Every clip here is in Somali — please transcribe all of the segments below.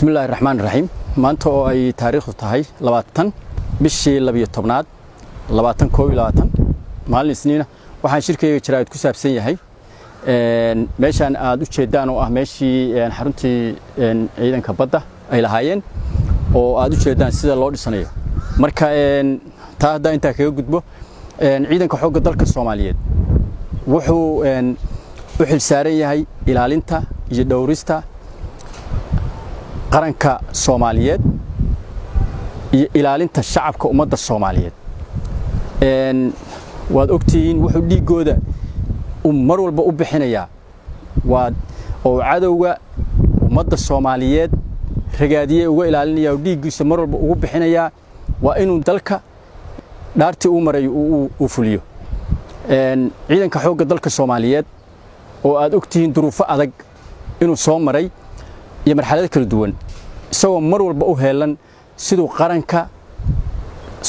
بسم الله الرحمن الرحيم maanta oo ay taariikhdu tahay 20 bishii 12aad 2021 maalin isniina waxaan shirkeyga jiraad ku saabsan yahay meeshan aad u jeedaan oo ah meeshii xaruntii ciidanka badda ay lahaayeen oo aad u jeedaan sida loo dhisanayo marka taa hadda inta kaga gudbo ciidanka xoogga dalka Soomaaliyeed wuxuu u xil saaran yahay ilaalinta iyo dhowrista qaranka Soomaaliyeed iyo ilaalinta shacabka ummadda Soomaaliyeed waad ogtiin wuxuu dhigooda mar walba u bixinaya waad oo cadawga ummadda Soomaaliyeed ragaadiyay uga ilaalinaya dhigiisa mar walba ugu bixinaya waa inuu dalka dhaartii uu maray uu fuliyo ciidanka xoogga dalka Soomaaliyeed oo aad ogtiin duruufo adag inuu soo maray iyo marxalado kala duwan isagoo mar walba u heelan sidoo qaranka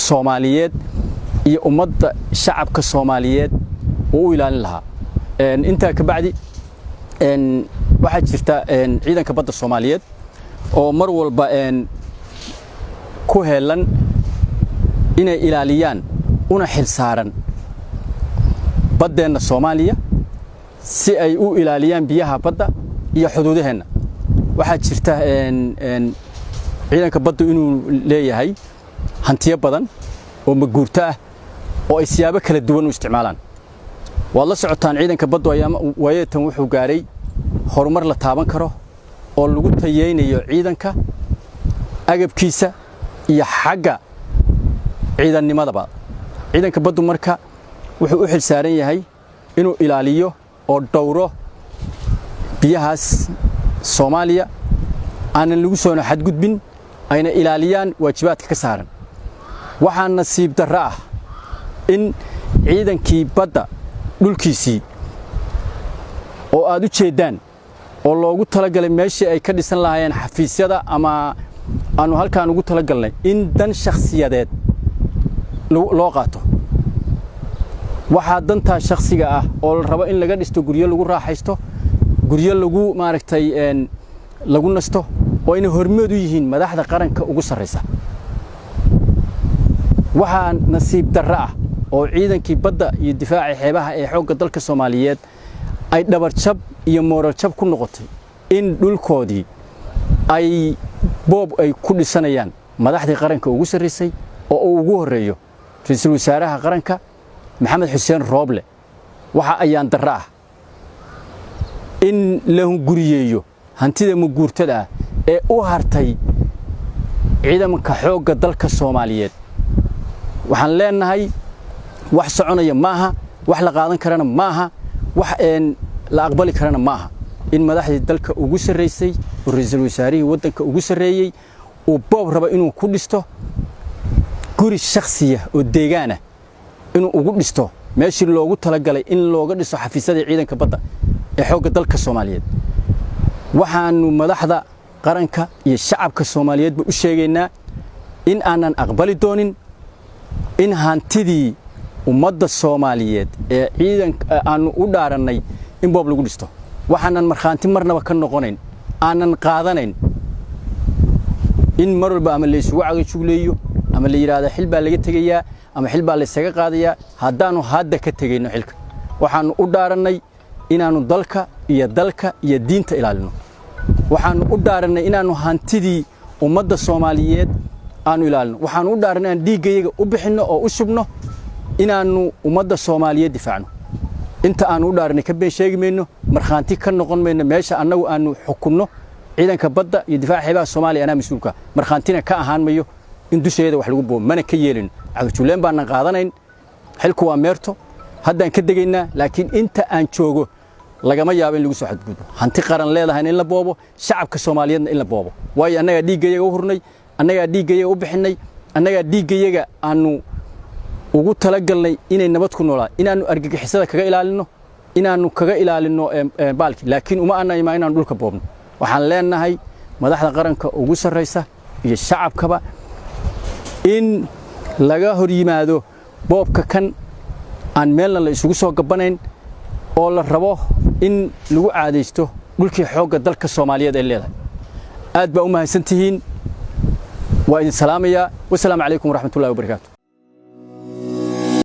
Soomaaliyeed iyo ummadda shacabka Soomaaliyeed oo ilaalin lahaa inta ka bacdi waxa jirta ciidanka badda Soomaaliyeed oo mar walba ku heelan inay ilaaliyaan una xil saaran baddeena Soomaaliya si ay u ilaaliyaan biyaha badda iyo xuduudaheena waxa jirta ciidanka baddu inuu leeyahay hantiyo badan oo maguurta ah oo ay siyaabo kala duwan u isticmaalaan wad la socotaan ciidanka baddu waayatan wuxuu gaaray horumar la taaban karo oo lagu tayeynayo ciidanka agabkiisa iyo xagga ciidannimadaba ciidanka baddu marka wuxuu u xil saaran yahay inuu ilaaliyo oo dhowro biyahaas Soomaaliya aan lagu soo xadgudbin ayna ilaaliyaan waajibaadka ka saaran waxaan nasiib darro ah in ciidankii badda dhulkiisii oo aad u jeedaan oo loogu talagalay meeshii ay ka dhisan lahaayeen xafiisyada ama aanu halkaan ugu talagalnay in dan shakhsiyadeed loo qaato waxa danta shakhsiga ah oo la rabo in laga dhisto guryo lagu raaxaysto guryo lagu maaragtay lagu nasto oo inay hormeed u yihiin madaxda qaranka ugu sareysa waxa nasiib darro ah oo ciidankii badda iyo difaaca xeebaha ee xoogga dalka Soomaaliyeed ay dhabar jab iyo moral jab ku noqotay in dhulkoodii ay boob ay ku dhisanayaan madaxda qaranka ugu sareysay oo ugu horeeyo ra'iisul wasaaraha qaranka Maxamed Xuseen Rooble waxa ayaan darro ah in la hunguriyeeyo hantida maguurtada ee u hartay ciidanka xoogga dalka Soomaaliyeed waxaan leenahay wax soconaya maaha wax la qaadan karana maaha wax la aqbali karana maaha in madaxda dalka ugu sareysay ra'iisul wasaaraha wadanka ugu sareeyay oo boob raba inuu ku dhisto guri shakhsiya oo deegaana inuu ugu dhisto meeshii loogu talagalay in looga dhiso xafiisyada ciidanka badda ee xoogga dalka Soomaaliyeed waxaanu madaxda qaranka iyo shacabka Soomaaliyeed u sheegaynaa in aanan aqbali doonin in hantidii ummadda Soomaaliyeed ee ciidanka aanu u dhaaranay in boob lagu dhisto waxaanan marxaanti marnaba ka noqonayn aanan qaadanayn in mar walba ama la isugu cagajugleeyo ama la yiraahdo xil baa laga tagayaa ama xil baa la isaga qaadayaa haddaanu hadda ka tagayno xilka waxaanu u dhaaranay inaanu dalka iyo diinta ilaalino waxaanu u dhaaranay inaanu hantidii ummadda Soomaaliyeed aanu ilaalino waxaanu u dhaaranay in dhiigayaga u bixino oo u shubno inaanu ummadda Soomaaliyeed difaacno inta aanu u dhaaranay ka been sheegi meeyno marxaanti ka noqon meeyno meesha annagu aanu xukunno ciidanka badda iyo difaaca xeebaha Soomaaliya ana mas'uulka marxaantina ka ahaan mayo in dusheeda wax lagu boobo mana ka yeelin cagjuleen baan qaadanayn xilku waa meerto haddaan ka degaynaa laakiin inta aan joogo lagama yaabo in lagu soo xadgudbo hanti qaran leedahay in la boobo shacabka Soomaaliyeedna in la boobo way anaga dhiigayaga u hurnay anaga dhiigayaga u bixinay anaga dhiigayaga aanu ugu talagalnay inay nabad ku noolaa inaanu argagixisada kaga ilaalino inaanu kaga ilaalino baalki laakiin uma aanayma inaan dhulka boobno waxaan leenahay madaxda qaranka ugu sareysa iyo shacabkaba in laga hor yimaado boobka kan aan meelna la isugu soo gabanayn oo la rabo in lagu caadeysto dhulkii xoogga dalka Soomaaliyeed ee leedahay aad baa u mahadsantihiin waa idin salaamaya wassalaamu calaykum waraxmatullaahi wabarakaatu